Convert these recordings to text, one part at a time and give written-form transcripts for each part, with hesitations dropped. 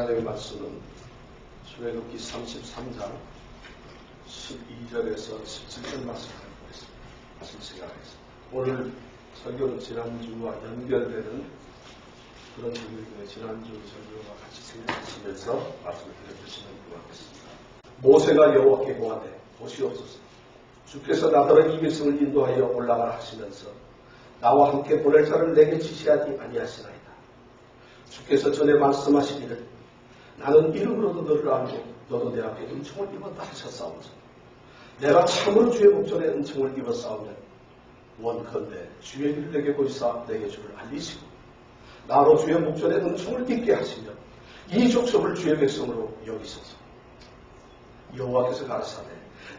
하나님의 말씀은 출애굽기 33장 12절에서 17절 말씀을 말씀 시간하겠습니다. 오늘 설교는 지난주와 연결되는 그런 설교에 지난주 설교와 같이 생각하시면서 말씀을 드려주시면 고맙겠습니다. 모세가 여호와께 고하되 보시옵소서 주께서 나더러 이 백성을 인도하여 올라가라 하시면서 나와 함께 보낼 자를 내게 지시하지 아니하시나이다. 주께서 전에 말씀하시기를 나는 이름으로도 너를 알고 너도 내 앞에 은총을 입었다 하셨사오면서 내가 참으로 주의 목전에 은총을 입었사오면 원컨대 주의 길을 내게 보이사 내게 주를 알리시고 나로 주의 목전에 은총을 입게 하시며 이 족속을 주의 백성으로 여기소서. 여호와께서 가라사대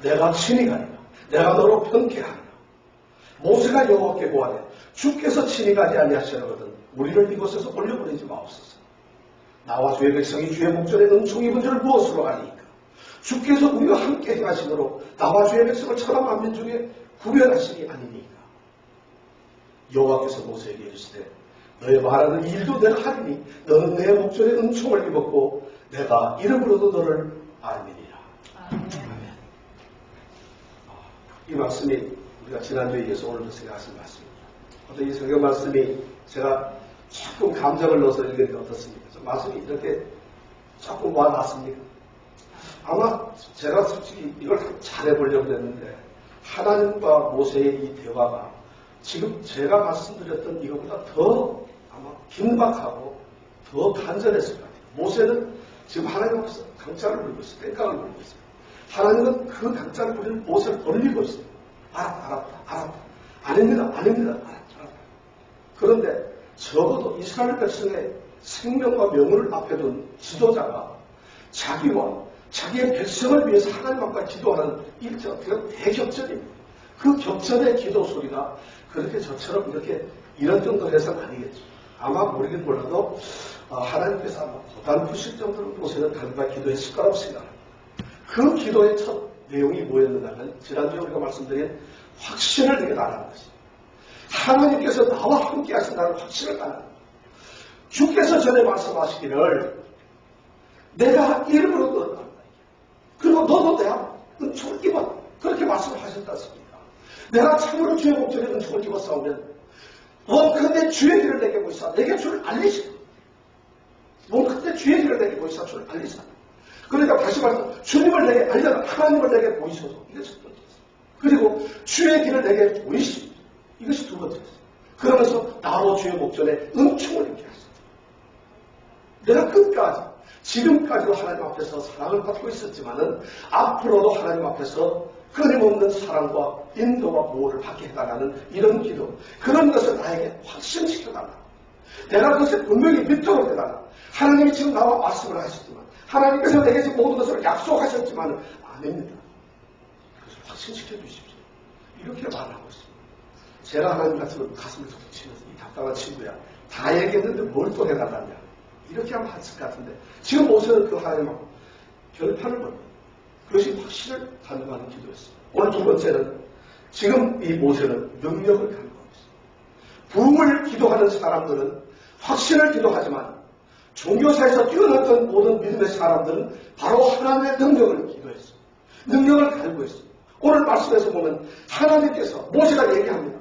내가 친히 가리라 내가 너로 편케하리라. 모세가 여호와께 고하되 주께서 친히 가지 아니하시거든 우리를 이곳에서 올려보내지 마옵소서. 나와 주의 백성이 주의 목전에 은총 입은 줄을 무엇으로 아니까 주께서 우리와 함께 행하심으로 나와 주의 백성을 천하 만민 중에 구별하시니 아니니까. 여호와께서 모세에게 이르시되 너의 말하는 일도 내가 하리니 너는 내 목전에 은총을 입었고 내가 이름으로도 너를 알미니라. 아멘. 이 말씀이 우리가 지난주에 이어서 오늘도 생각하신 말씀입니다. 어떤 이 성경 말씀이 제가 조금 감정을 넣어서 읽으니까 어떻습니까? 말씀이 이렇게 조금 와닿습니까? 아마 제가 솔직히 이걸 잘해보려고 했는데 하나님과 모세의 이 대화가 지금 제가 말씀드렸던 이것보다 더 아마 긴박하고 더 간절했을 것 같아요. 모세는 지금 하나님 앞에서 강짜를 부리고 있어요. 땡깡을 부리고 있어요. 하나님은 그 강짜를 부리는 모세를 돌리고 있어요. 알았다. 아닙니다. 알았다. 그런데 적어도 이스라엘 백성의 생명과 명을 앞에 둔 지도자가 자기와 자기의 백성을 위해서 하나님 앞에 기도하는 일정, 그건 대격전입니다. 그 격전의 기도 소리가 그렇게 저처럼 이렇게 이런 정도 해서는 아니겠죠. 아마 모르긴 몰라도 하나님께서 아마 고단부실 정도로 모세는 하나님과 기도했을 거라고 생각합니다. 그 기도의 첫 내용이 뭐였느냐 하면 지난주에 우리가 말씀드린 확신을 내게 달라는 것입니다. 하나님께서 나와 함께 하신다는 확신을 달라는 거예요. 주께서 전에 말씀하시기를 내가 이름으로 너를 안다. 그리고 너도 내 앞에 은총을 입었다. 그렇게 말씀을 하셨지 않습니까? 내가 참으로 주의 목전에 은총을 입었사오면 원컨대 주의 길을 내게 보이사 내게 주를 알리시고 원컨대 주의 길을 내게 보이사 주를 알리사. 그러니까 다시 말해서 주님을 내게 알려라. 하나님을 내게 보이소서. 이것이 첫 번째였어요. 그리고 주의 길을 내게 보이시고 이것이 두 번째였어요. 그러면서 나로 주의 목전에 은총을 입게 하셨다. 내가 끝까지 지금까지도 하나님 앞에서 사랑을 받고 있었지만은 앞으로도 하나님 앞에서 끊임없는 사랑과 인도와 보호를 받게 해달라는 이런 기도, 그런 것을 나에게 확신시켜달라. 내가 그것을 분명히 믿도록 해달라. 하나님이 지금 나와 말씀을 하셨지만 하나님께서 내게 지금 모든 것을 약속하셨지만 아닙니다. 그것을 확신시켜 주십시오. 이렇게 말하고 있습니다. 제가 하나님 같으면 가슴을 툭툭 치면서 이 답답한 친구야 다 얘기했는데 뭘 또 해달라냐 이렇게 하면 했을 것 같은데 지금 모세는 그 하나님하고 결판을 봅니다. 그것이 확신을 간구하는 기도였습니다. 오늘 두 번째는 지금 이 모세는 능력을 간구하고 있습니다. 부흥을 기도하는 사람들은 확신을 기도하지만 종교사에서 뛰어났던 모든 믿음의 사람들은 바로 하나님의 능력을 기도했습니다. 능력을 간구했습니다. 오늘 말씀에서 보면 하나님께서 모세가 얘기합니다.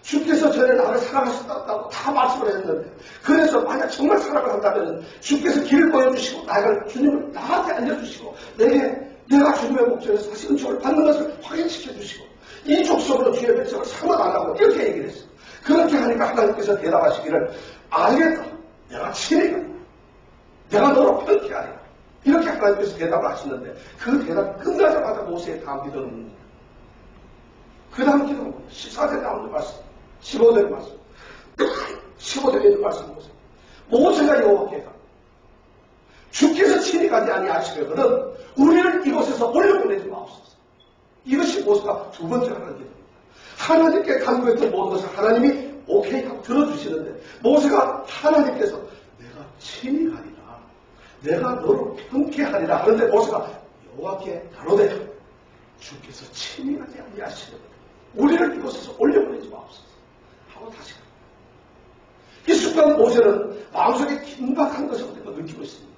주께서 전에 나를 사랑하셨다고 다 말씀을 했는데 그래서 만약 정말 사랑을 한다면 주께서 길을 보여주시고 주님을 나한테 알려주시고 내가 주님의 목전에서 다시 은총을 받는 것을 확인시켜 주시고 이 족속으로 주의 백성을 삼아달라고 이렇게 얘기를 했어요. 그렇게 하니까 하나님께서 대답하시기를 알겠다. 내가 친히 가리라. 내가 너로 편케하리라. 이렇게 하나님께서 대답을 하시는데 그 대답 끝나자마자 모세의 다음 기도는 뭡니까? 그 다음 기도는 14절에 나오는 말씀 15절의 말씀 15절에 있는 말씀 보세요. 모세가 여호와께 가 주께서 친히 가지 아니하시려거든 우리를 이곳에서 올려보내지 마옵소서. 이것이 모세가 두 번째 하는 기도입니다. 하나님께 간구했던 모든 것을 하나님이 오케이 하고 들어주시는데 모세가 하나님께서 내가 친히 가리라 내가 너를 편케하리라 하는데 모세가 여호와께 가로되 주께서 친히 가지 아니하시려거든 우리를 이곳에서 올려보내지 마옵소서 하고 다시 갑니다. 이 순간 모세는 마음속에 긴박한 것을 느끼고 있습니다.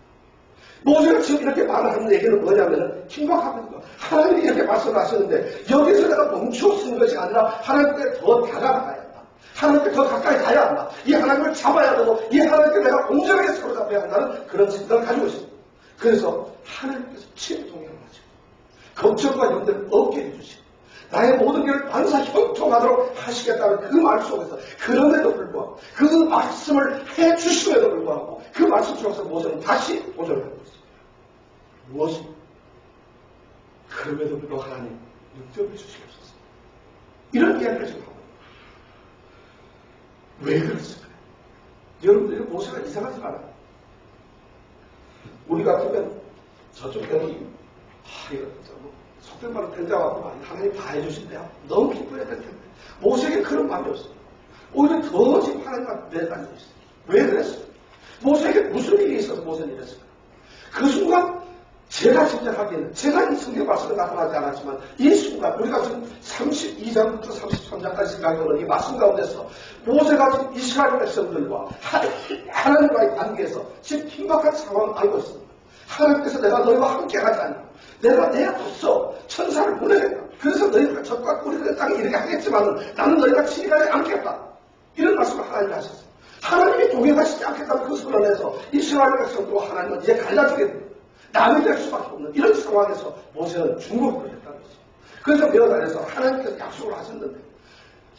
모세가 지금 이렇게 말을 하는 얘기는 뭐냐면은 긴박합니다. 하나님이 이렇게 말씀을 하시는데 여기서 내가 멈추어 쓰는 것이 아니라 하나님께 더 다가가야 한다. 하나님께 더 가까이 가야 한다. 이 하나님을 잡아야 되고 이 하나님께 내가 온전하게 사로잡혀야 한다는 그런 생각을 가지고 있습니다. 그래서 하나님께서 친히 동행을 하시고 걱정과 염려를 없게 해주시고 나의 모든 길을 반사 형통하도록 하시겠다는 그 말 속에서 그럼에도 불구하고 그 말씀을 해주심에도 불구하고 그 말씀 속에서 모세는 다시 도전을 하고 있습니다. 무엇이? 그럼에도 불구하고 하나님 능력해 주시옵소서. 이런 이야기를 지금 하고 있습니다. 왜 그렇습니까? 여러분들이 모세가 이상하지 않아요. 우리 같으면 저쪽 병이 이거 속된 말로 된다고 하나님 다 해주신대요. 너무 기뻐야 될 텐데. 모세에게 그런 마음이 없어요. 오히려 더 지금 하나님과 매달려 있어요. 왜 그랬어요? 모세에게 무슨 일이 있어서 모세는 이랬을까? 그 순간 제가 짐작하기에는 제가 이 성경 말씀에 나타나지 않았지만 이 순간 우리가 지금 32장부터 33장까지 생각해보는 이 말씀 가운데서 모세가 지금 이스라엘 백성들과 하나님과의 관계에서 지금 긴박한 상황을 알고 있습니다. 하나님께서 내가 너희와 함께 하지 않고 내가 내 앞서 천사를 보내겠다. 그래서 너희가 적과 우리들의 땅에 이렇게 하겠지만 나는 너희가 진입하지 않겠다. 이런 말씀을 하나님이 하셨어요. 하나님이 동행하시지 않겠다는 그 선언에서 이스라엘 백성들과 하나님은 이제 갈라지게 됩니다. 남이 될 수밖에 없는 이런 상황에서 모세는 중복을 했다는 것이죠. 그래서 베어단에서 하나님께서 약속을 하셨는데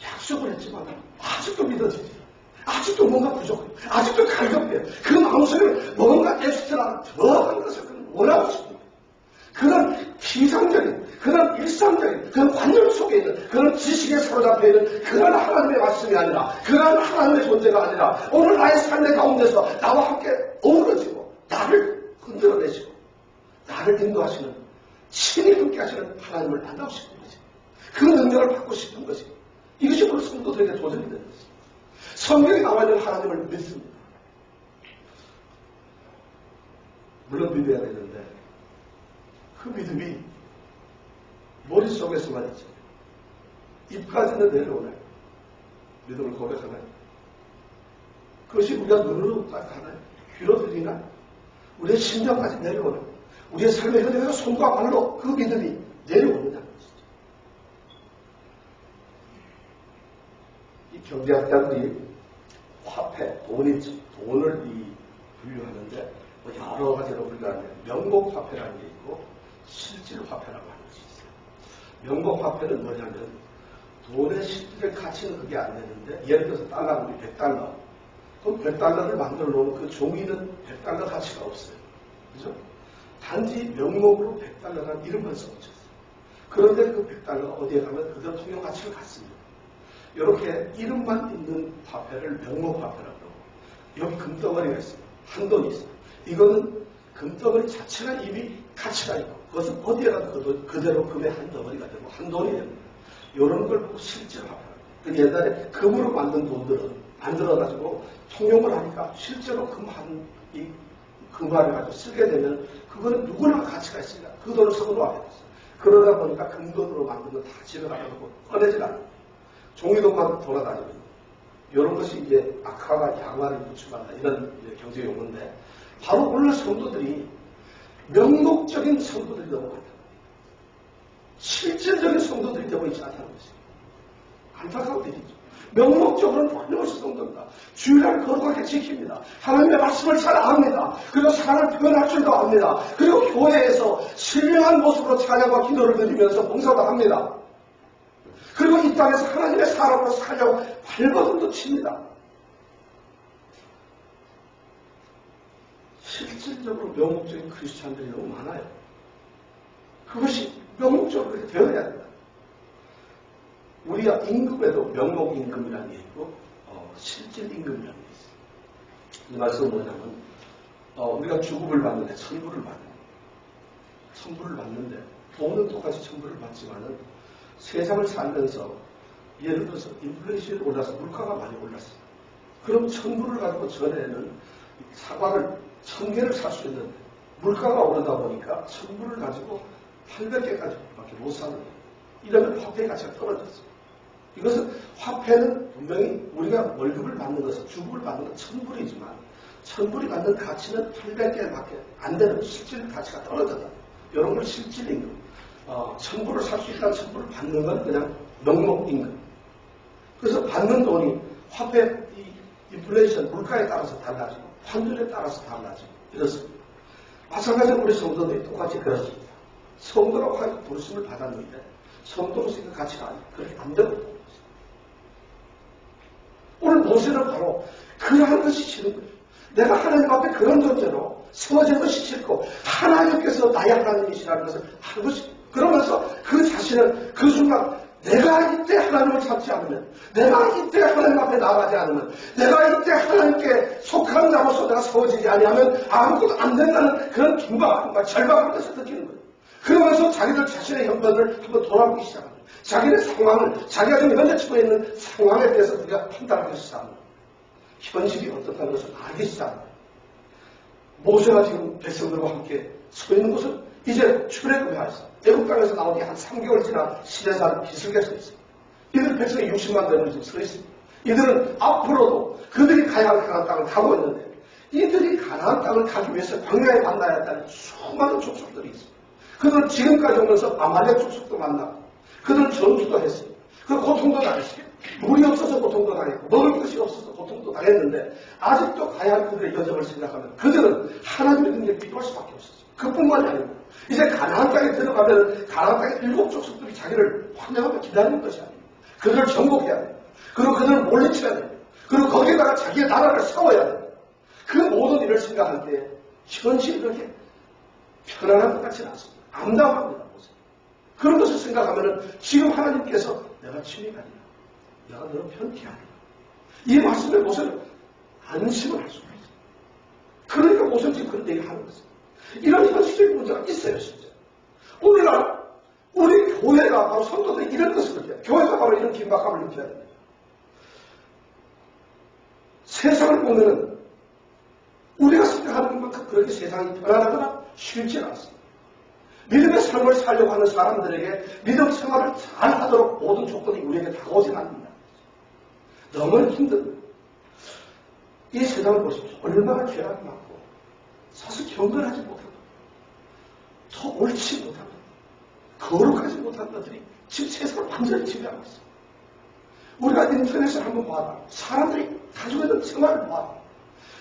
약속을 했지만 아직도 믿어지지. 아직도 뭔가 부족해요. 아직도 갈급해요. 그 마음속에 뭔가 엑스트라 더한 것을 원하고 싶습니다. 그런 피상적인, 그런 일상적인, 그런 관념 속에 있는, 그런 지식에 사로잡혀 있는 그런 하나님의 말씀이 아니라, 그런 하나님의 존재가 아니라, 오늘 나의 삶의 가운데서 나와 함께 어우러지고, 나를 흔들어내시고, 나를 인도하시는, 친히 함께 하시는 하나님을 만나고 싶은 거지. 그 능력을 받고 싶은 거지. 이것이 오늘 성도들에게 도전이 되는 것입니다. 성경에 나와 있는 하나님을 믿습니다. 물론 믿어야 되는데, 그 믿음이 머릿속에서만 있죠. 입까지는 내려오나요? 믿음을 고백하나요? 그것이 우리가 눈으로까지 가나요? 귀로 들리나요? 우리의 심장까지 내려오나요? 우리의 삶의 현장에서 손과 발로 그 믿음이 내려오느냐는 것이죠. 이 경제학자들이 화폐, 돈을 분류하는데 여러 가지로 분류하는데 명목화폐라는 게 있고 실질화폐라고 하는 것이 있어요. 명목화폐는 뭐냐면 돈의 실질의 가치는 그게 안 되는데 예를 들어서 달러가 우리 100달러 그럼 100달러를 만들어 놓으면 그 종이는 100달러 가치가 없어요. 그죠? 단지 명목으로 100달러라는 이름만 써붙였어요. 그런데 그 100달러가 어디에 가면 그대로 통용 가치를 갖습니다. 이렇게 이름만 있는 화폐를 명목화폐라고 하고 여기 금덩어리가 있어요. 한돈이 있어요. 이거는 금덩어리 자체가 이미 가치가 있고 그것은 어디에 가도 그대로 금의 한 덩어리가 되고 한 돈이 됩니다. 이런 걸 보고 실질화폐라고 해요. 옛날에 금으로 만든 돈들은 만들어가지고 통용을 하니까 실제로 금화를 가지고 쓰게 되면 그거는 누구나 가치가 있습니다. 그 돈을 선호하게 됐어요. 그러다 보니까 금돈으로 만든 건 다 집에 가다 놓고 꺼내질 않아요. 종이돈만 돌아다니면 이런 것이 이제 악화가 양화를 구축한다 이런 경제 용어인데 바로 오늘 성도들이 명목적인 성도들이 너무 많다. 실질적인 성도들이 되고 있지 않다는 것이죠. 안타까운 일이죠. 명목적으로는 끊임없이 성도입니다. 주일날 거룩하게 지킵니다. 하나님의 말씀을 잘 압니다. 그리고 사랑을 표현할 줄도 압니다. 그리고 교회에서 신령한 모습으로 찬양과 기도를 드리면서 봉사도 합니다. 그리고 이 땅에서 하나님의 사람으로 살려고 발버둥도 칩니다. 실질적으로 명목적인 크리스찬들이 너무 많아요. 그것이 명목적으로 그렇게 되어야 합니다. 우리가 임금에도 명목 임금이라는 게 있고 실질 임금이라는 게 있어요. 이 말씀은 뭐냐면 우리가 주급을 받는데 천부를 받는데 돈은 똑같이 천부를 받지만은 세상을 살면서 예를 들어서 인플레이션이 올라서 물가가 많이 올랐어요. 그럼 천부를 가지고 전에는 사과를 1000개를 살 수 있는데 물가가 오르다 보니까 천부를 가지고 800개까지밖에 못 사는 거예요. 이러면 화폐의 가치가 떨어졌어요. 이것은 화폐는 분명히 우리가 월급을 받는 것은 주급을 받는 건 천불이지만 천불이 갖는 가치는 800개밖에 안 되는 실질 가치가 떨어졌다. 이런 걸 실질임금. 천불을 살 수 있다는 천불을 받는 건 그냥 명목임금. 그래서 받는 돈이 화폐, 인플레이션, 물가에 따라서 달라지고 환율에 따라서 달라지고 이렇습니다. 마찬가지로 우리 성도들이 똑같이 그렇습니다. 성도라고 하여 부르심을 받았는데 성도로서의 그 가치가 그렇게 안 되고 있는 것입니다. 오늘 모세는 바로 그러한 것이 싫은 거예요. 내가 하나님 앞에 그런 존재로 세워진 것이 싫고 하나님께서 나의 하나님이시라는 것을 알고 싶고 그러면서 그 자신은 그 순간 내가 이때 하나님을 찾지 않으면 내가 이때 하나님 앞에 나가지 않으면 내가 이때 하나님께 속한 자로서 내가 세워지지 아니하면 아무것도 안 된다는 그런 긴박함과 절박한 것을 느끼는 거예요. 그러면서 자기들 자신의 형편을 한번 돌아보기 시작합니다. 자기의 상황을 자기가 지금 현재 처해 있는 상황에 대해서 우리가 판단하기 시작합니다. 현실이 어떻다는 것을 알기 시작합니다. 모세가 지금 백성들과 함께 서 있는 곳은 이제 출애굽하였어. 애굽 땅에서 나온 지 한 3개월 지난 시내산 비슬게 서 있습니다. 이들 백성이 60만 명을 지금 서 있습니다. 이들은 앞으로도 그들이 가야 할 가나안 땅을 가고 있는데 이들이 가나안 땅을 가기 위해서 광야에 만나야 한다는 수많은 족속들이 있습니다. 그들은 지금까지 오면서 아말렉 족속도 만나고 그들은 전투도 했습니다. 그 고통도 당했습니다. 물이 없어서 고통도 당했고 먹을 것이 없어서 고통도 당했는데 아직도 가야 할 그들의 여정을 생각하면 그들은 하나님의 능력이 필요할 수밖에 없었어요. 그뿐만이 아니고 이제 가나안 땅에 들어가면 가나안 땅의 7 족속들이 자기를 환영하며 기다리는 것이 아닙니다. 그들을 정복해야 됩니다. 그리고 그들을 몰리쳐야 됩니다. 그리고 거기에다가 자기의 나라를 세워야 됩니다. 그 모든 일을 생각할 때 현실이 그렇게 편안한 것 같지는 않습니다. 암담합니다. 그런 것을 생각하면 지금 하나님께서 내가 친히가 아니라 내가 너를 편히 하리라. 이 말씀에 모세는 안심을 할 수가 있어요. 그러니까 모세는 지금 그런 얘기를 하는 것입니다. 이런 현실적인 문제가 있어요. 진짜. 오늘날 우리 교회가 바로 성도들이 이런 것을 느껴요. 교회가 바로 이런 긴박함을 느껴야 됩니다. 세상을 보면은 우리가 생각하는 것만큼 그렇게 세상이 편안하거나 쉽지 않습니다. 믿음의 삶을 살려고 하는 사람들에게 믿음 생활을 잘 하도록 모든 조건이 우리에게 다가오진 않습니다. 너무 힘듭니다. 이 세상을 보십시오. 얼마나 죄악이 많고 사실 경건하지 못하고 더 옳지 못하고 거룩하지 못한 것들이 지금 세상을 완전히 지배하고 있습니다. 우리가 인터넷을 한번 봐도 사람들이 가지고 있는 생활을 봐도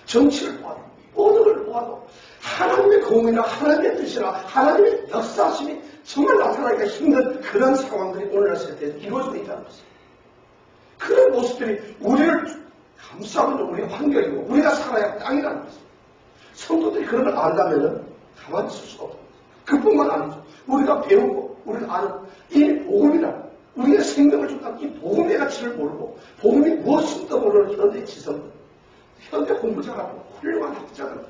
정치를 봐도 모든 걸 봐도 하나님의 공이나 하나님의 뜻이나 하나님의 역사심이 정말 나타나기가 힘든 그런 상황들이 오늘날 세대에 이루어지고 있다는 것입니다. 그런 모습들이 우리를 감싸고 있는 우리의 환경이고 우리가 살아야 할 땅이라는 것입니다. 성도들이 그런 걸 안다면 가만히 있을 수가 없습니다. 그뿐만 아니죠. 우리가 배우고 우리가 아는 이 복음이라는 우리의 생명을 준다는 이 복음의 가치를 모르고 복음이 무엇인지도 모르는 현대 지성들, 현대 공부자라고 훌륭한 학자들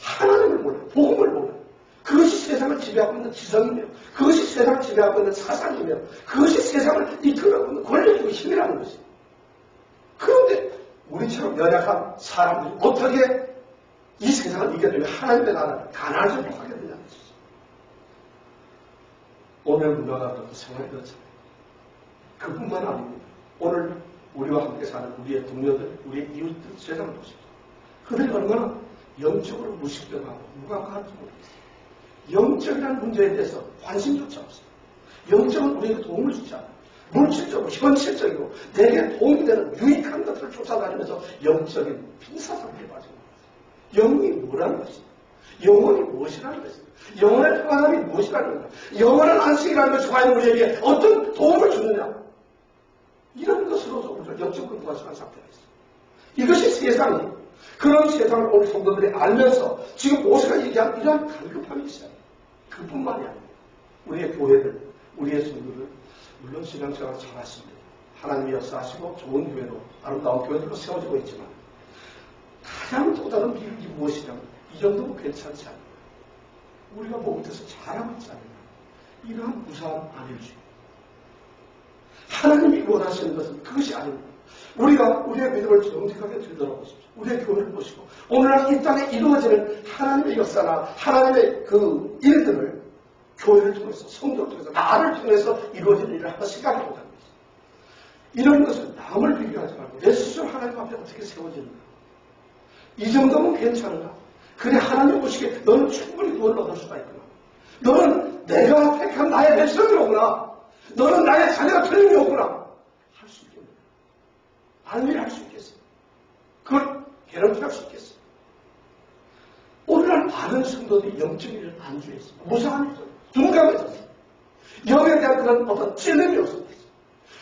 하나님을 몰라요. 복음을 몰라요. 그것이 세상을 지배하고 있는 지성이며 그것이 세상을 지배하고 있는 사상이며 그것이 세상을 이끌어가고 있는 권력이고 힘이라는 것입니다. 그런데 우리처럼 연약한 사람들이 어떻게 이 세상을 이겨내며 하나님의 나라를 가난하지 못하게 되냐는 것이죠. 오늘 문화가 그렇고 생활이 그렇잖아요. 그뿐만 아닙니다. 오늘 우리와 함께 사는 우리의 동료들, 우리의 이웃들 세상을 보십시오. 그들이 얼마나 영적으로 무식병하고 무감각한지 모르겠어요. 영적이라는 문제에 대해서 관심조차 없어요. 영적은 우리에게 도움을 주지 않아요. 물질적으로 현실적이고 내게 도움이 되는 유익한 것들을 쫓아다니면서 영적인 빈사상에 빠지고 영이 뭐라는 것입니까? 영혼이 무엇이라는 것입니까? 영혼의 평안함이 무엇이라는 것입니까? 영원한 안식이라는 것이 과연 우리에게 어떤 도움을 주느냐? 이런 것으로서 우리가 영적 공부가 시간 상태가 있어요. 이것이 세상이 그런 세상을 오늘 성도들이 알면서 지금 모세가 얘기한 이러한 갈급함이 있어요. 그뿐만이 아니에요. 우리의 교회들, 우리의 성도들 물론 신앙생활 잘하십니다. 하나님이 역사하시고 좋은 교회로 아름다운 교회들로 세워지고 있지만 가장 또 다른 비극이 무엇이냐면 이 정도면 괜찮지 않나요? 우리가 뭐 못해서 잘하고 있지 않나요? 이러한 무사한 아닐지. 하나님이 원하시는 것은 그것이 아닙니다. 우리가 우리의 믿음을 정직하게 되돌아보십시오. 우리의 교회를 보시고 오늘날 이 땅에 이루어지는 하나님의 역사나 하나님의 그 일들을 교회를 통해서 성도를 통해서 나를 통해서 이루어지는 일을 한번 생각해 보자는 것입니다. 이런 것을 남을 비교하지 말고 내 스스로 하나님 앞에 어떻게 세워지는가. 이 정도면 괜찮은가? 그래, 하나님 보시기에 너는 충분히 구원을 얻을 수가 있구나. 너는 내가 택한 나의 백성이로구나. 너는 나의 자녀가 틀림이었구나. 할 수 있겠네. 안위할 수 있겠어. 그걸 개런티할 수 있겠어. 오늘날 많은 성도들이 영적인 일을 안주했어. 무상했어. 둔감해졌어. 영에 대한 그런 어떤 찔림이 없었어.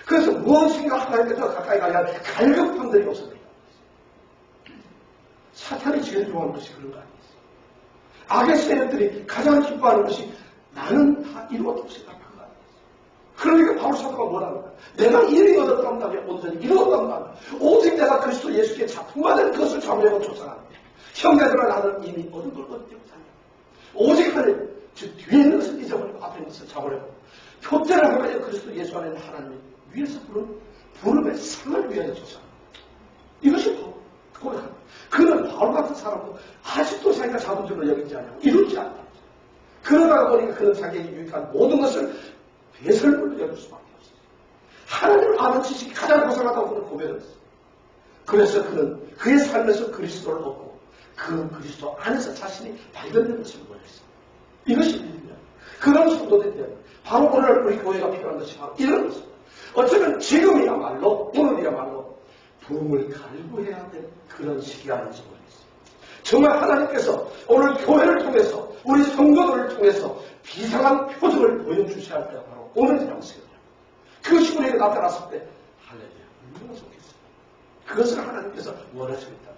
그래서 무엇인가 하나님께 더 가까이 가야 할 갈급함들이 없었다. 사탄이 제일 좋아하는 것이 그런 거 아니겠어. 악의 세력들이 가장 기뻐하는 것이 나는 다 이루었다고 생각한 거 아니겠어. 그러니까 바울 사도가 뭐라는 거야. 내가 이를 얻었단다면 온전히 이루었단다. 오직 내가 그리스도 예수께 작품받은 것을 잡으려고 조사합니다. 형제들아 나는 이미 얻은 걸 얻지 못한다. 오직 하나님, 즉 뒤에 있는 것을 잊어버리고 앞에 있는 것을 잡으려고 표대를 하여 그리스도 예수 안에 있는 하나님 위에서 부름의 상을 위하여 조사합니다. 이것이 고백합니다. 그는 바울 같은 사람도 아직도 자기가 잡은 줄로 여기지 않냐고 이루지 않다. 그러다가 보니까 그는 자기에게 유익한 모든 것을 배설물로 여길 수밖에 없어요. 하나님을 아는 지식이 가장 고상하다고 그는 고백을 했어요. 그래서 그는 그의 삶에서 그리스도를 얻고 그 그리스도 안에서 자신이 발견된 것을 원했어요. 이것이 믿음이야. 그런 성도들이 때문에 바로 오늘 우리 교회가 필요한 것이 바로 이런 것입니다. 어쩌면 지금이야말로 오늘이야말로 부흥을 갈구해야 될 그런 시기 아닌지 모르겠어요. 정말 하나님께서 오늘 교회를 통해서 우리 성도들을 통해서 비상한 표적을 보여주셔야 할 때가 바로 오늘이라고 생각해요. 그것이 우리에게 나타났을 때 할렐루야 얼마나 좋겠어요. 그것을 하나님께서 원하시겠다.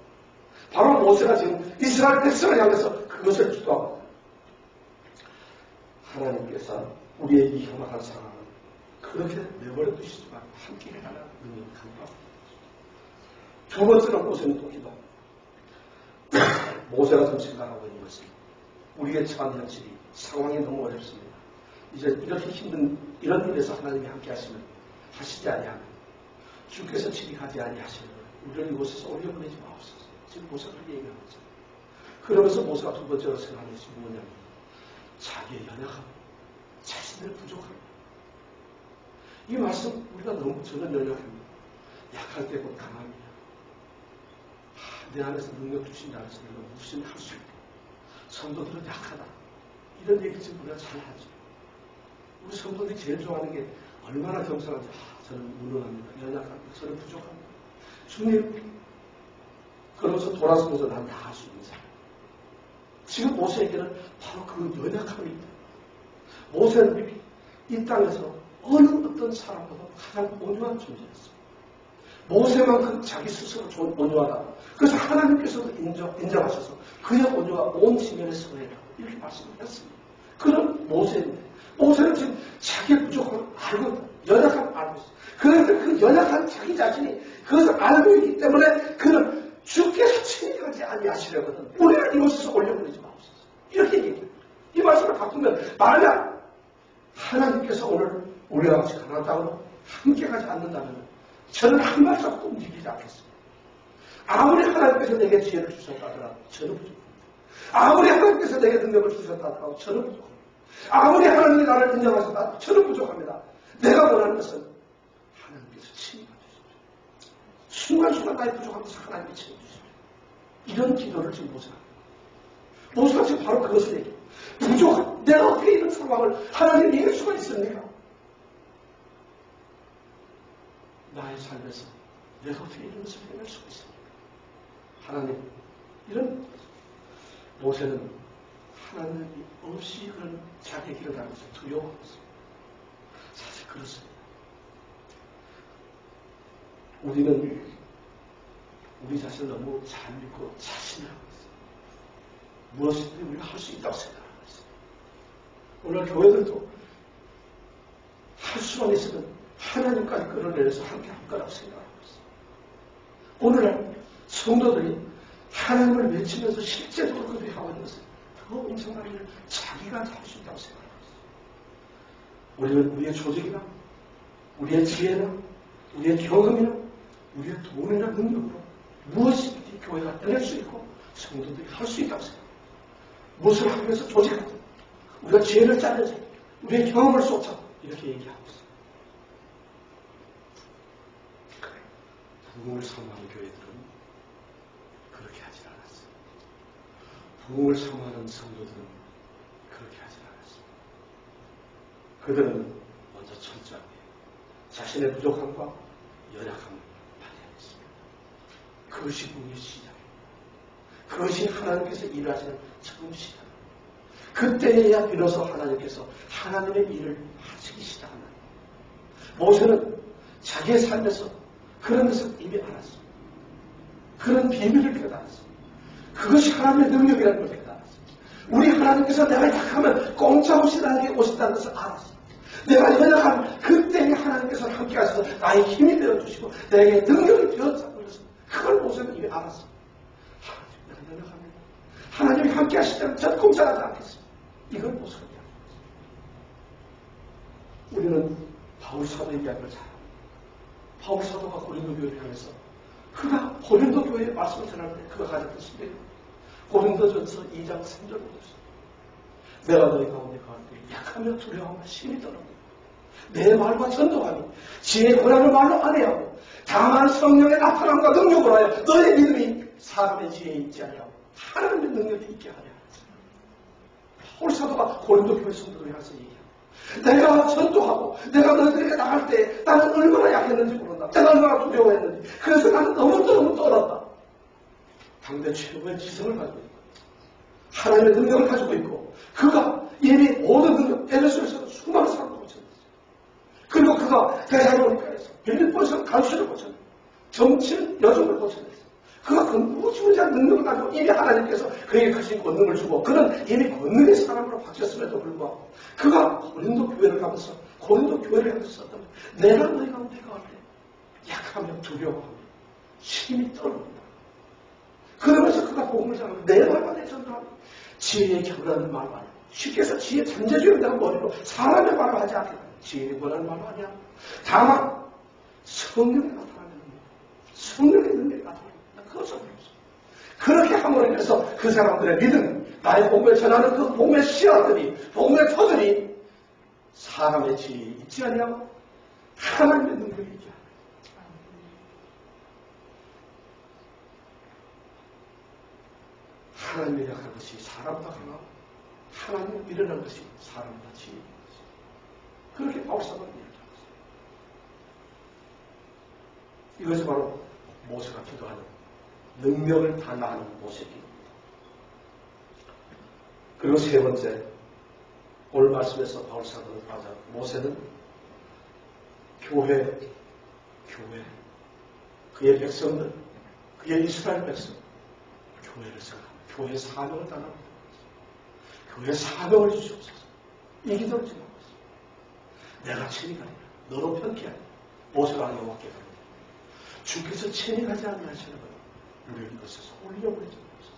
바로 모세가 지금 이스라엘 백성을 향해서 그것을 기도합니다. 하나님께서 우리의 이 험악한 상황을 그렇게 내버려 두시지만 함께 해달라는 능력을 강조합니다. 두 번째로 모세는 또 기도합니다. 모세가 좀 생각하고 있는 것은 우리의 처한 현실이 상황이 너무 어렵습니다. 이제 이렇게 힘든 이런 일에서 하나님이 함께 하시지 아니하면 주께서 지휘하지 아니하시는 우리를 이곳에서 올려보내지 마옵소서. 지금 모세가 그렇게 얘기하고 있잖아요. 그러면서 모세가 두 번째로 생각하는 것이 뭐냐면 자기의 연약함, 자신의 부족함. 이 말씀 우리가 너무 저는 연약합니다. 약할 때 곧 강합니다. 내 안에서 능력 주신 자에서 내가 무엇이든 할 수 있다. 성도들은 약하다. 이런 얘기 지금 우리가 잘 하죠. 우리 성도들이 제일 좋아하는 게 얼마나 겸손한지. 저는 무능합니다. 연약합니다. 저는 부족합니다. 주님, 그러면서 돌아서면서 난 다 할 수 있는 사람. 지금 모세에게는 바로 그 연약함이 있다. 모세는 이 땅에서 어느 어떤 사람보다 가장 온유한 존재였어요. 모세만큼 자기 스스로 온유하다. 그래서 하나님께서도 인정하셔서 그의 온유가 온 지면에 서해라. 이렇게 말씀을 했습니다. 그런 모세인데 모세는 지금 자기의 부족함을 알고 있다. 연약함을 알고 있어요. 그런데 그 연약한 자기 자신이 그것을 알고 있기 때문에 그는 주께서 친히 아니하시려거든. 우리를 이곳에서 올려보내지 마옵소서. 이렇게 얘기해요. 이 말씀을 바꾸면 만약 하나님께서 오늘 우리와 같이 가나안 땅으로 함께 가지 않는다면 저는 한 발짝도 움직이지 않겠습니다. 아무리 하나님께서 내게 지혜를 주셨다 하더라도 저는 부족합니다. 아무리 하나님께서 내게 능력을 주셨다 하더라도 저는 부족합니다. 아무리 하나님이 나를 인정하셨다 하더라도 저는 부족합니다. 내가 원하는 것은 하나님께서 친히 봐주십시오. 순간순간 나의 부족함에서 하나님이 채워주십시오. 이런 기도를 지금 모세가 지금 바로 그것을 얘기해요. 부족한 내가 어떻게 이런 상황을 하나님이 이길 수가 있습니까? 나의 삶에서 내가 어떻게 이런 것을 해낼 수가 있습니까? 하나님, 이런 모세는 하나님이 없이 그런 자기 길을 가면서 두려워하고 있습니다. 사실 그렇습니다. 우리는 우리 자신을 너무 잘 믿고 자신을 하고 있습니다. 무엇이든 우리가 할 수 있다고 생각하고 있습니다. 오늘 교회들도 할 수만 있으면 하나님까지 끌어내려서 함께 할 거라고 생각하고 있습니다. 오늘날 성도들이 하나님을 외치면서 실제적으로 그렇게 하고 있는 것은 더 엄청난 일을 자기가 할 수 있다고 생각하고 있습니다. 우리는 우리의 조직이나 우리의 지혜나 우리의 경험이나 우리의 돈이나 능력으로 무엇이든지 교회가 해낼 수 있고 성도들이 할 수 있다고 생각합니다. 무엇을 하기 위해서 조직하자. 우리가 지혜를 짜내자. 우리의 경험을 쏟자. 이렇게 얘기하고 있습니다. 부흥을 선호하는 교회들은 그렇게 하지 않았습니다. 부흥을 사모하는 성도들은 그렇게 하지 않았습니다. 그들은 먼저 철저하게 자신의 부족함과 연약함을 발견했습니다. 그것이 부흥의 시작입니다. 그것이 하나님께서 일하시는 처음 시작. 그때에야 비로소 하나님께서 하나님의 일을 하시기 시작합니다. 모세는 자기의 삶에서 그런 것을 이미 알았습니다. 그런 비밀을 깨달았습니다. 그것이 하나님의 능력이라는 걸 깨달았습니다. 우리 하나님께서 내가 약하면 꼼짝없이 나에게 오신다는 것을 알았습니다. 내가 연약하면 그때에 하나님께서 함께 하셔서 나의 힘이 되어주시고 내게 능력이 되어주는 것을 그걸 모세는 이미 알았습니다. 하나님, 내가 연약합니다. 하나님이 함께 하시다면 전 꼼짝하지 않겠습니다. 이걸 모세가 이야기합니다. 우리는 바울 사도의 이야기를 잘 합니다. 바울 사도가 고린도 교회를 향해서 그가 고린도 교회의 말씀을 전할 때 그가 가졌던 신뢰는 고린도전서 2장 3절을 보셨습니다. 내가 너희 가운데 가을 때 약하며 두려워하며 심히 떨어진다. 내 말과 전도함이 지혜의 고난을 말로 안 해하고 다만 성령의 나타남과 능력으로 하여 너의 믿음이 사람의 지혜에 있지 아니하고 하나님의 능력이 있게 하려. 바울 사도가 고린도 교회 성도들을 향해서 얘기합니다. 내가 전도하고 내가 너희들에게 나갈 때 나는 얼마나 약했는지 모른다. 내가 얼마나 두려워했는지. 그래서 나는 너무 떨었다. 당대 최고의 지성을 가지고 있고 하나님의 능력을 가지고 있고 그가 이미 모든 능력 에베소에서 수많은 사람을 고쳤어요. 그리고 그가 데살로니가에서 빌립보에서 간수를 고쳤어요. 정치는 여종을 고쳤어요. 그가 그 무지무지한 능력을 가지고 이미 하나님께서 그에게 크신 권능을 주고 그는 이미 권능의 사람으로 바뀌었음에도 불구하고 그가 고린도 교회를 가면서 고린도 교회를 향해서 썼던 내가 너희 가운데 가을 때 약하며 두려워하며 힘이 떨어진다. 그러면서 그가 복음을 전하고 내 말과 내 전도하고 지혜의 겨루라는 말로 아니야. 쉽게 해서 지혜 잠재주에 대한 머리로 사람의 말을 하지 않겠다. 지혜의 권하는 말로 아니야. 다만 성령이 나타나는 능력, 성령의 능력이 나타나는 그것을 배웠습니다. 그렇게 함으로 인해서 그 사람들의 믿음, 나의 복음을 전하는 그 복음의 씨앗들이, 복음의 터들이 사람의 지혜에 있지 아니하고 하나님의 능력이 있지 않아요. 하나님의 약한 것이 사람보다 강하고 하나님의 미련한 것이 사람보다 지혜인 것이. 그렇게 바울사도는 이야기합니다. 이것이 바로 모세가 기도하는 능력을 달라하는 모세의 기도입니다. 그리고 세 번째, 오늘 말씀에서 바울사도는 맞아. 모세는 교회, 그의 백성들, 그의 이스라엘 백성, 교회를 생각합니다. 교회의 사명을 따라합니다. 교회의 사명을 주시옵소서. 이 기도를 지금 하고 있습니다. 내가 친이가리라. 너로 편케하리. 모세가 여호와께 가리라. 주께서 친이가지 않으시는 것 우리를 이것에서 올려버리지 마옵소서.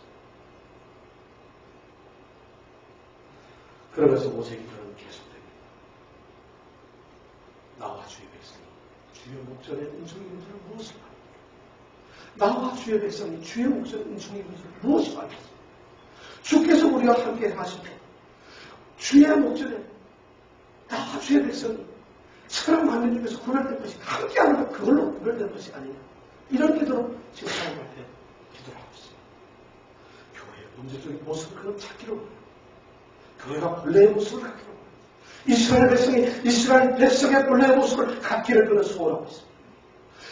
그러면서 모세의 기도는 계속됩니다. 나와 주의 백성이 주의 목전에 은총이 있는 줄 무엇을 말합니까? 나와 주의 백성이 주의 목전에 은총이 있는 줄 무엇을 말합니까? 주께서 우리와 함께 하시고 주의 목전에 나와 주의 백성이 천한 만민 중에서 구별된 것이 함께하는 것 그걸로 구별된 것이 아니냐. 이런 기도로 지금 사용할 때 기도를 하고 있습니다. 교회의 문제적인 모습을 그럼 찾기로 합니다. 교회가 본래의 모습을 갖기로 합니다. 이스라엘 백성의 본래의 모습을 갖기를 그는 소원하고 있습니다.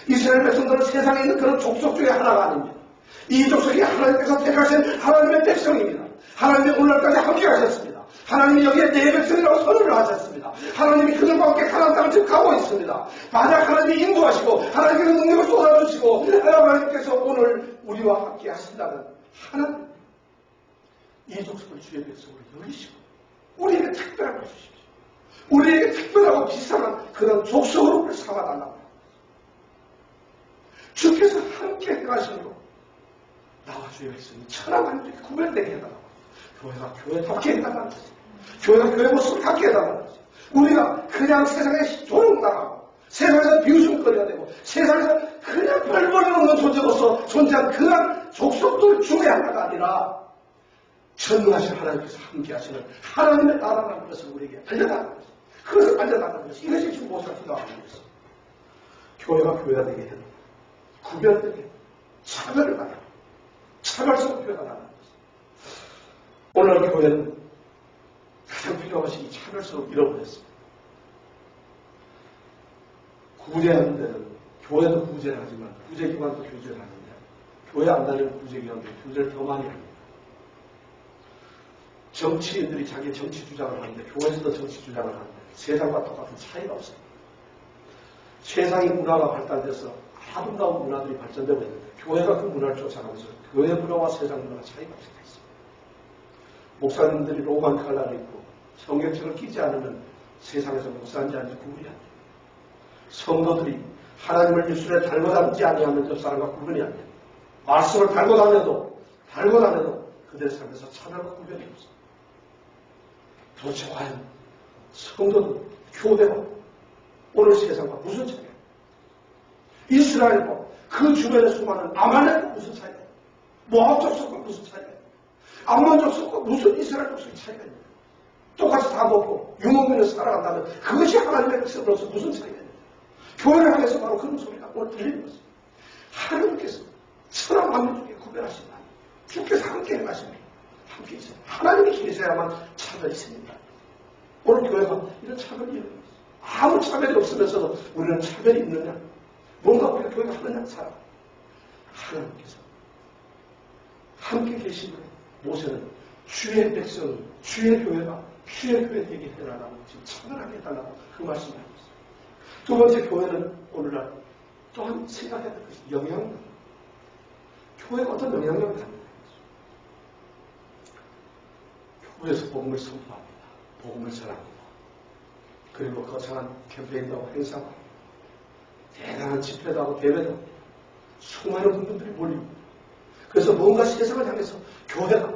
이스라엘 백성들은 세상에 있는 그런 족속 중에 하나가 아닙니다. 이 족속이 하나님께서 택하신 하나님의 백성입니다. 하나님이 오늘까지 함께 하셨습니다. 하나님이 여기에 내 백성이라고 선언을 하셨습니다. 하나님이 그들과 함께 가나안 땅을 지금 가고 있습니다. 만약 하나님이 인도하시고 하나님께서 능력을 쏟아주시고 하나님께서 오늘 우리와 함께 하신다면 하나님 이 족속을 주의 백성으로 여기시고 우리에게 특별한 걸 주십시오. 우리에게 특별하고 비상한 그런 족속으로 우리를 삼아달라고 합니다. 주께서 함께 행하시므로 나와 주의 백성이 천하만민에게 구별되게 해달라고 합니다. 교회가 교회답게 해달라는 것입니다. 교회가 교회 모습을 갖게 해달라는 것입니다. 우리가 그냥 세상에 조롱당하고 세상에서 비웃음거리가 되고 세상에서 그냥 별 볼일 없는 존재로서 존재한 그런 족속들 중에 하나가 아니라 전능하신 하나님께서 함께 하시는 하나님의 나라라는 것을 우리에게 알려달라는 것입니다. 그것을 알려달라는 것입니다. 이것이 지금 모세가 기도하고 있는 것입니다. 교회가 교회가 되게 해달라. 구별되게 차별을 가라. 차별성 교회가 나가는 것입니다. 오늘날 교회는 가장 필요한 것이 이 차별성을 잃어버렸습니다. 구제하는 데는 교회도 구제를 하지만 구제기관도 교제를 하는데 교회 안 다니는 구제기관도 구제를 더 많이 합니다. 정치인들이 자기 정치 주장을 하는데 교회에서도 정치 주장을 하는데 세상과 똑같은 차이가 없습니다. 세상의 문화가 발달돼서 아름다운 문화들이 발전되고 있는데 교회가 그 문화를 쫓아가면서 교회 문화와 세상 문화가 차이가 없습니다. 목사님들이 로만 칼라를 입고 성경책을 끼지 않으면 세상에서 목사인지 아닌지 구분이 안 돼요. 성도들이 하나님을 입술에 달고 다니지 아니하면 저 사람과 구분이 안 돼요. 말씀을 달고 다녀도 그들의 삶에서 차별과 구별이 없어요. 도대체 과연 성도들, 교회와 오늘 세상과 무슨 차이가 있어요? 이스라엘과 그 주변의 수많은 아말렉과 무슨 차이가 있어요? 모압 족속과 무슨 차이가 있어요? 암몬 족속과 무슨 이스라엘 족속의 차이가 있어요? 똑같이 다 먹고 유목민을 살아간다면 그것이 하나님의 백성으로서 무슨 차이가 있어요? 교회를 향해서 바로 그런 소리가 오늘 들리는 것입니다. 하나님께서 천하 만민 중에 구별하신다. 주께서 함께 행하십니다. 함께 있어요. 하나님이 계셔야만 차별이 있습니다. 오늘 교회가 이런 차별이 있는 것입니다. 아무 차별이 없으면서도 우리는 차별이 있느냐? 뭔가 우리가 교회가 하느냐? 살아. 하나님께서 함께 계신 거예요. 모세는 주의 백성, 주의 교회가 주의 교회 되게 해달라고 지금 차별하게 해달라고 그 말씀을 하고 있어요. 두 번째 교회는 오늘날 또한 생각해야 될 것이 영향력. 교회가 어떤 영향력을 갖는 거죠. 교회에서 복음을 선포합니다. 복음을 전합니다. 그리고 거창한 캠페인도 하고 행사도 합니다. 대단한 집회도 하고 대회도 합니다. 수많은 분들이 몰립니다. 그래서 뭔가 세상을 향해서 교회가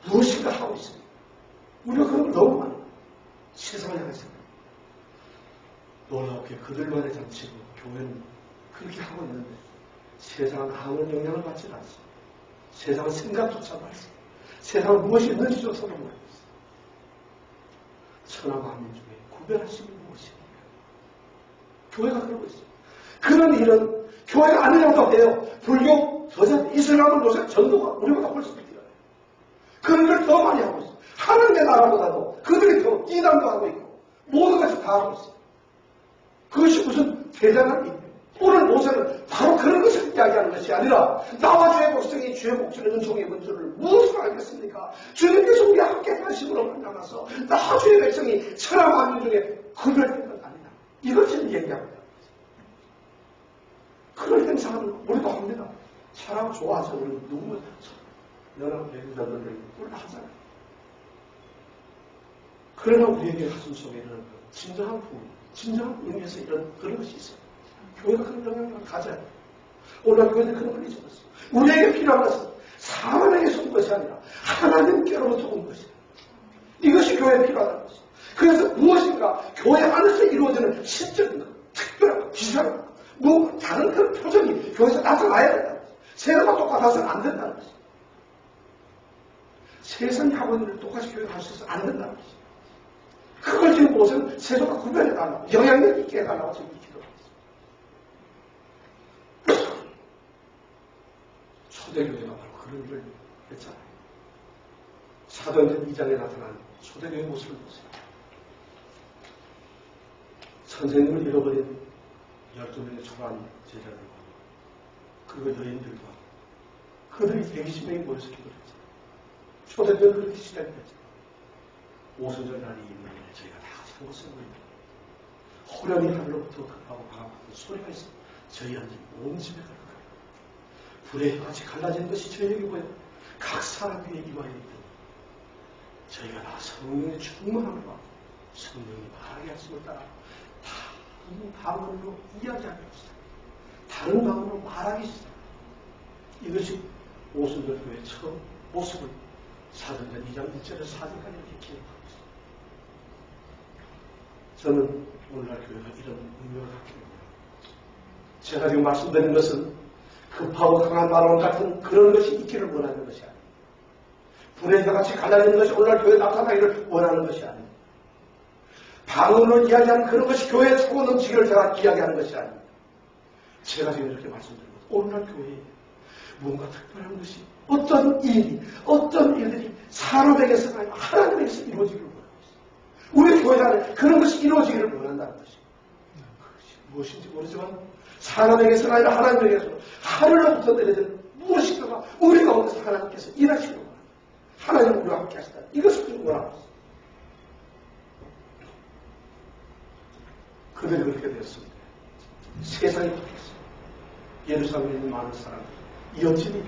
무엇인가 하고 있습니다. 우리가 그런 걸 너무 많이 세상을 향해서 놀랍게 그들만의 잔치고 교회는 그렇게 하고 있는데 세상은 아무런 영향을 받지 않습니다. 세상은 생각조차도 않습니다. 세상은 무엇이 있는지조차도 모르겠습니다. 천하 만민 중에 구별하시는 무엇입니까? 교회가 그러고 있어요. 그런 일은 교회가 아니라고 해요. 불교, 서자, 이슬람은 요새 전도가 우리보다 훨씬 더 뛰어나요. 그런 걸 더 많이 하고 있어요. 하나님의 나라보다도 그들이 더 이단도 하고 있고 모든 것을 다 하고 있어요. 그것이 무슨 대단한 일이에요. 오늘 모세는 바로 그런 것을 이야기하는 것이 아니라 나와 주의 백성이 주의 목줄에 은총의 문줄을 무엇을 알겠습니까? 주님께서 우리와 함께 하심으로 만나서 나와 주의 백성이 천하 만민 중에 구별된 것 아니냐. 이것을 얘기합니다. 그런 행사는 우리도 합니다. 사람 좋아서 우리 누구는 여러 배우자들을 우리가 하잖아요. 그러나 우리에게 가슴 속에 있는 진정한 부분, 진정한 의미에서 이런 그런 것이 있어요. 교회가 그런 영향력을 가져야 돼요. 오늘 교회는 그런 걸 잊어버렸어요. 우리에게 필요한 것은 사람에게서 온 것이 아니라 하나님께로부터 온 것이다. 이것이 교회에 필요하다는 것이죠. 그래서 무엇인가 교회 안에서 이루어지는 실적인 것, 특별한 것, 비슷한 것, 뭐 다른 그런 표정이 교회에서 나타나야 된다는 것이죠. 세상과 똑같아서는 안 된다는 것이죠. 세상이 하고 있는 일 똑같이 교회가 할 수 있어서 안 된다는 것이죠. 그걸 지금 모세는 세상과 구별해달라고, 영향력 있게 해달라고 지금 기도하고 있습니다. 초대교회가 바로 그런 일을 했잖아요. 사도행전 2장에 나타난 초대교회 모습을 보세요. 선생님을 잃어버린 12명의 초반 제자들과 그리고 여인들과 그들이 120명이 모여서 기도를 했잖아요. 초대교회는 그렇게 시작이 됐잖아요. 오순절 날이 있는 저희가 다 같이 한 곳에 모입니다. 호련히 하늘로부터 급하고 바람하는 소리가 있어 저희한테 온 집에 가득합니다. 불의 혀같이 갈라지는 것이 저희에게 보여 각 사람 위에 임하여 있고 저희가 다 성령의 충만함을 받고 성령이 말하게 하심을 따라 다른 방언으로 이야기하게 합시다. 다른 방언으로 말하기 시작. 이것이 오순절 교회의 처음 모습을 사도행전 2장 1절에서 4절까지 이렇게 기록하고 있습니다. 저는 오늘날 교회가 이런 운명을 갖게 됩니다. 제가 지금 말씀드린 것은 급하고 강한 마음 같은 그런 것이 있기를 원하는 것이 아닙니다. 불의 혀같이 갈라지는 것이 오늘날 교회에 나타나기를 원하는 것이 아닙니다. 방언으로 이야기하는 그런 것이 교회에 차고 넘치기를 제가 이야기하는 것이 아닙니다. 제가 지금 이렇게 말씀드린 것은 오늘날 교회에 뭔가 특별한 것이 어떤 일이, 어떤 일들이 사람에게서가 아니라 하나님에게서 이루어지기를 원하고 있어요. 우리 교회 안에 그런 것이 이루어지기를 원한다는 것이에요. 그것이 무엇인지 모르지만 사람에게서가 아니라 하나님에게서 하늘로부터 내려진 무엇인가가 우리 가운데서 하나님께서 일하시는 거예요. 하나님 우리와 함께 하시다. 이것을 원하고 있어요. 그들이 그렇게 되었습니다. 세상이 바뀌었어요. 예루살렘에 있는 많은 사람들이 이 어찌니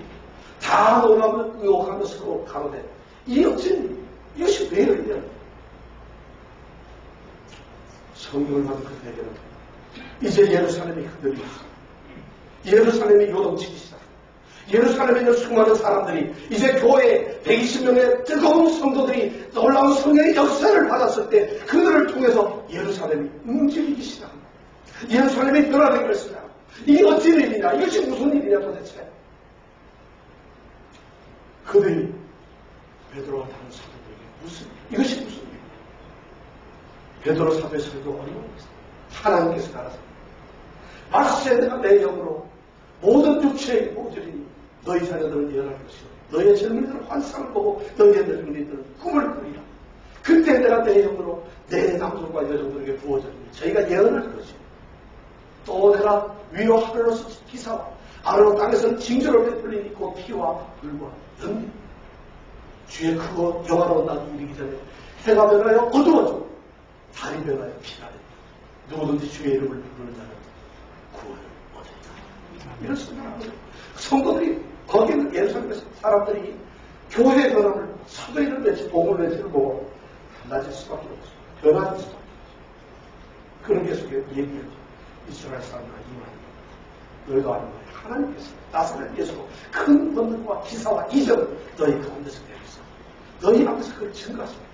다 놀라며 의혹하며 서로 가로되 이 어찌니 이것이 왜 이러냐. 성경을 받은 그들에게는 이제 예루살렘이 흔들리었어요. 예루살렘이 요동치기 시작합니다. 예루살렘에 있는 수많은 사람들이 이제 교회에 120명의 뜨거운 성도들이 놀라운 성령의 역사를 받았을 때 그들을 통해서 예루살렘이 움직이기 시작합니다. 예루살렘이 변화되기를 시작합니다. 이게 어찌 일이냐? 이것이 무슨 일이냐 도대체? 그들이 베드로와 다른 사도들에게 이것이 무슨 일이냐? 베드로 사도의 설교 어려운 것입니다. 하나님께서 알아서 말세 내가 내 영으로 모든 육체의 모질이니 너희 자녀들은 예언할 것이요 너희의 젊은이들은 환상을 보고 너희의 늙은이들은 꿈을 꾸리라. 그때 내가 내 영으로 내 남성과 여성들에게 부어졌으니 저희가 예언할 것이요 또 내가 위로 하늘로서 기사와 아래로 땅에서는 징조를 베풀리니 곧 피와 불과 연기 주의 크고 영화로운 날이 이르기 전에 해가 변하여 어두워지고 달이 변하여 피가 된다. 누구든지 주의 이름을 부르는 자는 구원을 얻었다. 이런 생각을 성도들이 거기 있는 예루살렘에서 사람들이 교회의 변함을 사도인을 맺지 복음을 맺지를 보고 달라질 수밖에 없어요. 변화될 수밖에 없어요. 그런 게 속에 얘기해요. 이스라엘 사람들아 이만입니다. 너희도 아는 거예요. 하나님께서 나사렛 예수로 큰 권능과 기사와 이적을 너희 가운데서 내렸어. 너희 앞에서 그걸 증거하십니다.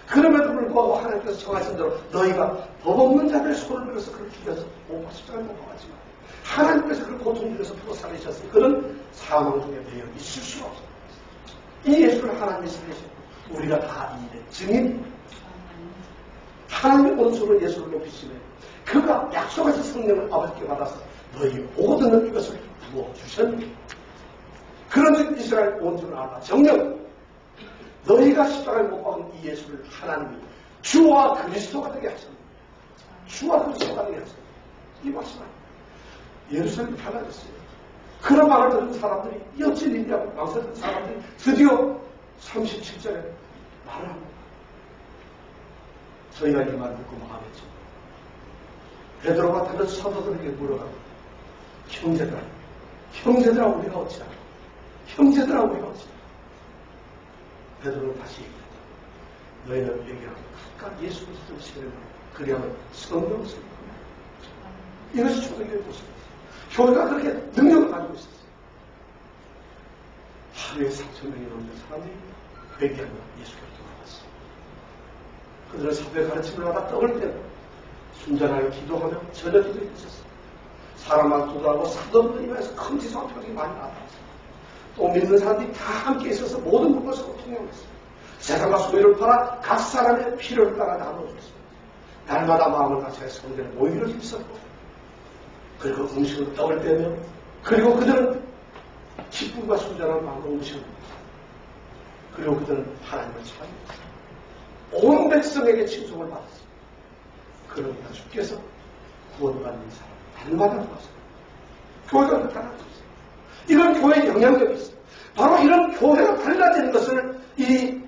그럼에도 불구하고 하나님께서 정하신 대로 너희가 법 없는 자들의 손을 들어서 그를 죽여서 못 십자가에 못 박았지만 하나님께서 그를 고통 중에서 풀어 살리셨으니 그는 사망 중에 매여 있을 수가 없습니다. 이 예수를 하나님이 살리셨고 우리가 다 이 일의 증인입니다. 하나님의 온손으로 예수를 높이시며 그가 약속하신 성령을 아버지께 받아서 너희 모든 이것을 부어주셨습니다. 그런 이스라엘 온 줄을 알아 정녕 너희가 십자가에 못 박은 이 예수를 하나님이 주와 그리스도가 되게 하셨습니다. 주와 그리스도가 되게 하셨습니다. 이 말씀입니다. 예루살렘이 달라졌어요. 그런 말을 듣는 사람들이 이 어찌 일이냐고 망설였던 사람들이 드디어 37절에 말을 합니다. 저희가 이 말을 듣고 망하겠죠. 베드로가 다른 사도들에게 물어갑니다. 형제들아 우리가 어찌하라. 형제들아 우리가 어찌하라. 베드로는 다시 얘기합니다. 너희는 얘기하고 각각 예수 그리스도를 신뢰하고 그리하면 성령을 쓰는 겁니다. 이것이 초대교회의 모습입니다. 교회가 그렇게 능력을 가지고 있었어요. 하루에 3,000명이 넘는 사람들이 회개하며 예수께로 돌아왔어요. 그들은 사도의 가르침을 받아 떡을 떼고 순전하게 기도하며 저녁 기도에 있었어요. 사람만 기도하고 사도들이 입에서 큰 지성한 표정이 많이 나타났어요. 또 믿는 사람들이 다 함께 있어서 모든 물건 서로 통용했어요. 세상과 소유를 팔아 각 사람의 필요를 따라 나눠줬어요. 날마다 마음을 같이 성전에 모이기를 있었고 그리고 음식을 떡을 떼며 그리고 그들은 기쁨과 순전한 마음으로 음식을 먹었어요. 그리고 그들은 하나님을 찬양했어요. 온 백성에게 칭송을 받았어요. 그러니까 주께서 구원받는 사람 날마다 들어왔어요. 교회가 그렇게 달라졌어요. 이런 교회의 영향력이 있어요. 바로 이런 교회가 달라지는 것을 이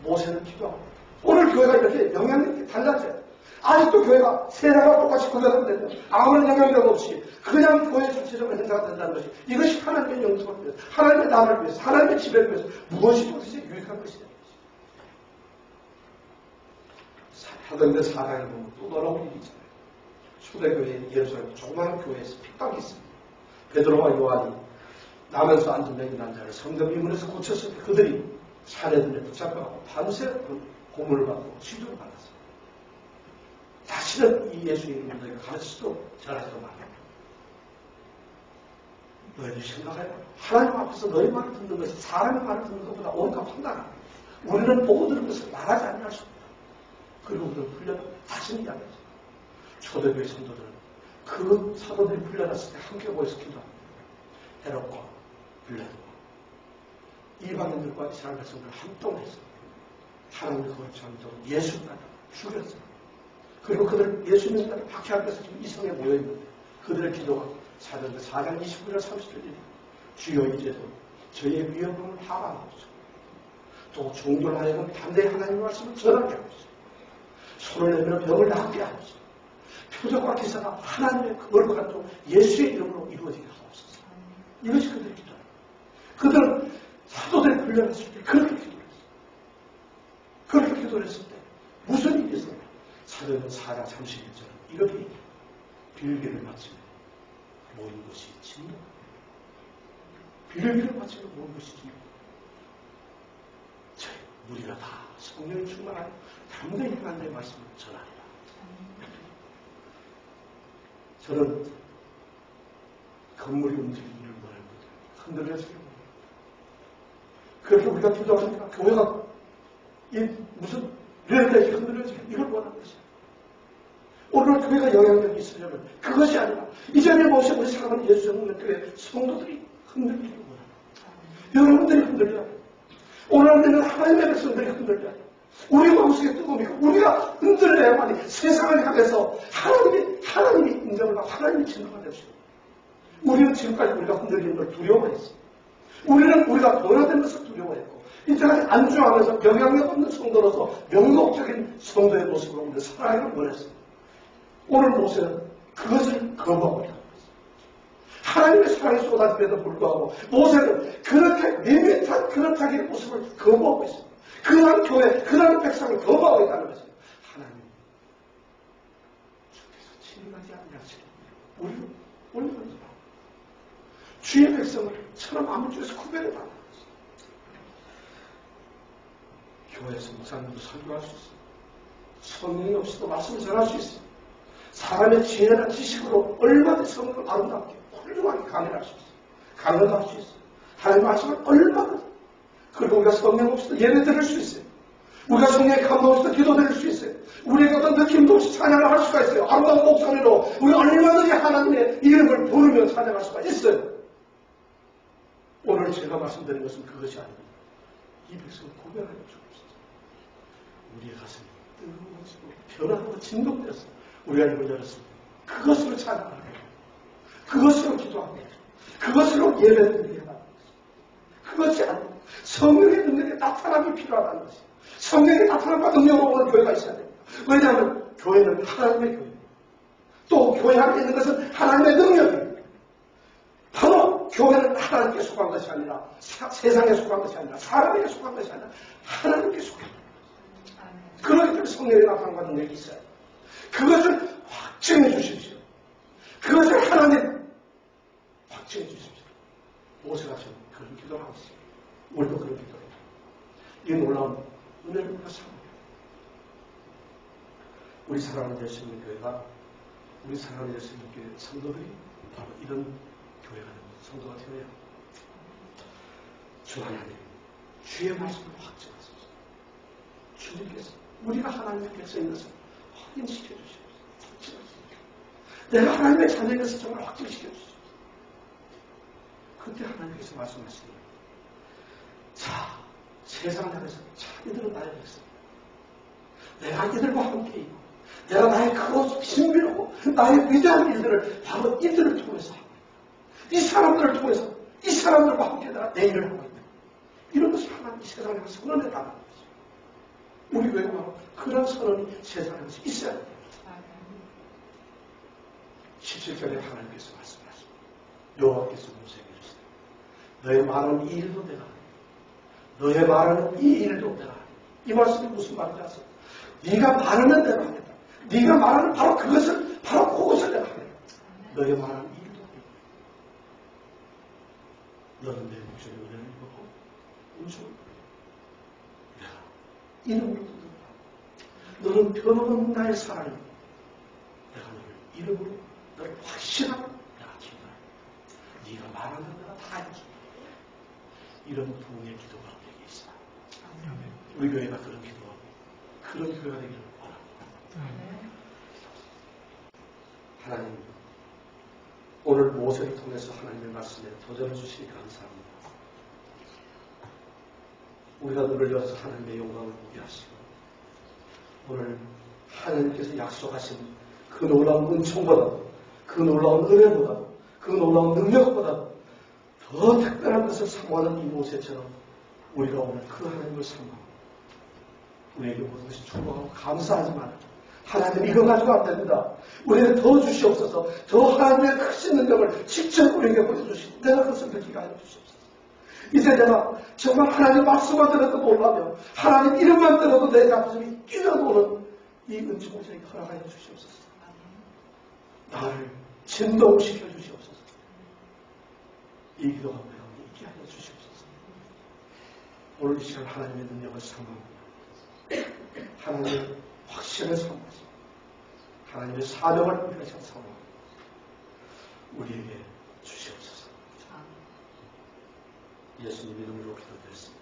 모세는 기도하고 오늘 교회가 이렇게 영향력이 달라져요. 아직도 교회가 세상과 똑같이 구별하는데 아무런 영향력 없이 그냥 교회 전체적으로 행사가 된다는 것이 이것이 하나님의 영토를 위해서 하나님의 나라를 위해서 하나님의 지배를 위해서 무엇이 도대체 유익한 것이냐. 사도행전 4장에 보면 또 놀라운 일이 있잖아요. 초대교회 예루살렘 조그마한 교회에서 핍박이 있습니다. 베드로와 요한이 나면서 앉은 맹인 남자를 성전 비문에서 고쳤을 때 그들이 사내들에 붙잡혀가고 밤새 고문을 받고 취조를 받았어요. 다시는 이 예수님을 너희가 가르치지도 전하지도 말라. 너희들 생각해요. 하나님 앞에서 너희 말을 듣는 것이 사람의 말을 듣는 것보다 옳다 판단합니다. 우리는 보고 들은 것을 말하지 않을 수 없다. 그리고 우리는 풀려 다시는 이야기하죠. 초대교회 성도들은 그 사도들이 풀려났을 때 함께 모여서 기도합니다. 헤롯과 빌라도와 이방인들과 이스라엘 백성들 한동해서 하나님의 거룩한 종 예수를 죽였어요. 그리고 그들 예수 믿는 박해하기 위해서 지금 이 성에 모여있는데 그들의 기도가 사도행전 4장 29절 30절에 주여 이제도 저희의 위험함을 파악하옵소서. 또 종교를 하여금 담대히 하나님의 말씀을 전하게 하옵소서. 손을 내밀어 병을 낫게 하옵소서. 표적과 기사가 하나님의 거룩한 종 예수의 이름으로 이루어지게 하옵소서. 이것이 그들의 기도예요. 그들은 사도들이 훈련했을 때 그렇게 기도를 했어요. 그렇게 기도를 했을 때 무슨 일이 있었냐? 사도행전 4장 31절은 이렇게 얘기해요. 빌기를 마치며 모든 것이 진노. 빌기를 마치며 모든 것이 진노. 우리가 다 성령이 충만하여 담대히 하나님의 말씀을 전하리라. 저는 건물이 움직이기를 원하거든요. 흔들려지기를 원합니다. 그렇게 우리가 기도하니까 교회가 무슨 레벨이 흔들려지게 이걸 원하는 것이에요. 오늘 교회가 영향력이 있으려면 그것이 아니라 이전에 모신 우리 사랑하는 예수 믿는 교회 성도들이 흔들리기를 원합니다. 여러분들이 흔들려야 해요. 오늘 우리는 하나님의 백성들이 흔들려야 해요. 우리 마음속에 뜨거우니까 우리가 흔들려야만이 세상을 향해서 하나님이 인정을 받고 하나님이 진노가 될 수 있어요. 우리는 지금까지 우리가 흔들리는 걸 두려워했어요. 우리는 우리가 변화된 것을 두려워했고 이때까지 안주하면서 영향력 없는 성도로서 명목적인 성도의 모습으로 우리를 살아가기를 원했어요. 오늘 모세는 그것을 거부하고 있다는 것이죠. 하나님의 사랑이 쏟아짐에도 불구하고 모세는 그렇게 밋밋한 그런 자기의 모습을 거부하고 있습니다. 그러한 교회, 그러한 백성을 거부하고 있다는 것이죠. 하나님, 주께서 진리하지 않으시고 우리는 올려놓지 마. 주의 백성을 처럼 아무쪽에서 구별해 달라는 것이죠. 교회에서 목사님도 설교할 수 있어요. 성령이 없이도 말씀을 전할 수 있어요. 사람의 지혜나 지식으로 얼마든지 성령을 아름답게 훌륭하게 강연할 수 있어요. 강연도 할 수 있어요. 하나님의 말씀을 얼마든지. 그리고 우리가 성령 없이도 예배 드릴 수 있어요. 우리가 성령의 감동 없이도 기도 드릴 수 있어요. 우리에게 어떤 느낌도 없이 찬양을 할 수가 있어요. 아름다운 목소리로 우리가 얼마든지 하나님의 이름을 부르며 찬양할 수가 있어요. 오늘 제가 말씀드린 것은 그것이 아닙니다. 이 백성을 구별하여 주옵소서. 우리의 가슴이 뜨거워지고 변화하고 진동되어서 우리가 입을 열었습니다. 그것으로 찬양하게 해요. 그것으로 기도하게 해요. 그것으로 예배드리게 하는 것입니다. 그것이 아니고 성령의 능력의 나타남이 필요하다는 것이에요. 성령의 나타남과 능력으로 오는 교회가 있어야 됩니다. 왜냐하면 교회는 하나님의 교회입니다. 또 교회 안에 있는 것은 하나님의 능력입니다. 바로 교회는 하나님께 속한 것이 아니라 세상에 속한 것이 아니라 사람에게 속한 것이 아니라 하나님께 속한 것입니다. 그렇기 때문에 성령의 나타남과 능력이 있어요. 그것을 확증해 주십시오. 그것을 하나님 확증해 주십시오. 모세가 지금 그런 기도를 하고 있습니다. 우리도 그런 기도를 해요. 이 놀라운 은혜를 우리가 사모해요. 우리 사랑하는 예수님 교회가 우리 사랑하는 예수님 교회 성도들이 바로 이런 교회가 됩니다. 성도가 되어야 합니다. 주 하나님 주의 말씀을 확증하소서. 주님께서 우리가 하나님의 백성인 것을 확인시켜 주시옵소서. 내가 하나님의 자녀인 것을 정말 확증시켜 주시옵소서. 그때 하나님께서 말씀하시니 자, 세상을 향해서 자, 이들은 나의 백성. 내가 이들과 함께 있고 내가 나의 크고 신비하고 나의 위대한 일들을 바로 이들을 통해서 하고 있다. 이 사람들을 통해서 이 사람들과 함께 내가 내 일을 하고 있다. 이런 것을 하나님이 세상에 향해서 선언했다는 것이죠. 우리 교회가 바로 그런 선언이 세상에 향해서 있어야 됩니다. 17절에 하나님께서 말씀하십니다. 여호와께서 모세에게 이르시되 너의 말하는 이 일도 내가 하리라. 너의 말하는 이 일도 내가 하리라. 이 말씀이 무슨 말인지 아세요? 네가 말하는 대로 하겠다. 네가 말하는 바로 그것을 바로 그것을 내가 하겠다. 너의 말하는 이 일도 하리라. 너는 내 목소리 은혜를 입었고 음성을 내가 이름으로 듣는다. 너는 변함없는 나의 사랑이다. 내가 너를 이름으로 너를 확실하게 내가 기도한다. 네가 말하는 내가 다 해준다. 이런 부흥의 기도가 우리에게 있어요. 우리 교회가 그런 기도하고 그런 교회가 되기를 원합니다. 하나님, 오늘 모세를 통해서 하나님의 말씀에 도전해 주시니 감사합니다. 우리가 눈을 열어서 하나님의 영광을 보게 하시고 오늘 하나님께서 약속하신 그 놀라운 은총보다도 그 놀라운 은혜보다도 그 놀라운 능력보다도 더 특별한 것을 사모하는 이 모세처럼 우리가 오늘 그 하나님을 사모하고 우리에게 모든 것이 축복하고 감사하지만 하나님 이거 가지고 안 됩니다. 우리에게 더 주시옵소서. 더 하나님의 크신 능력을 직접 우리에게 보여주시고 내가 그것을 느끼게 하여 주시옵소서. 이제 내가 정말 하나님 말씀만 들어도 놀라며 하나님 이름만 들어도 내 가슴이 뛰어노는 이 은총을 저에게 허락하여 주시옵소서. 나를 진동시켜 주시옵소서. 이 기도가 우리 가운데 있게 하여 주시옵소서. 오늘 이 시간 하나님의 능력을 사모하고 하나님의 확신을 사모하시고 하나님의 사명을 우리가 잘 사모하고 우리에게 주시옵소서. 예수님 이름으로 기도드렸습니다.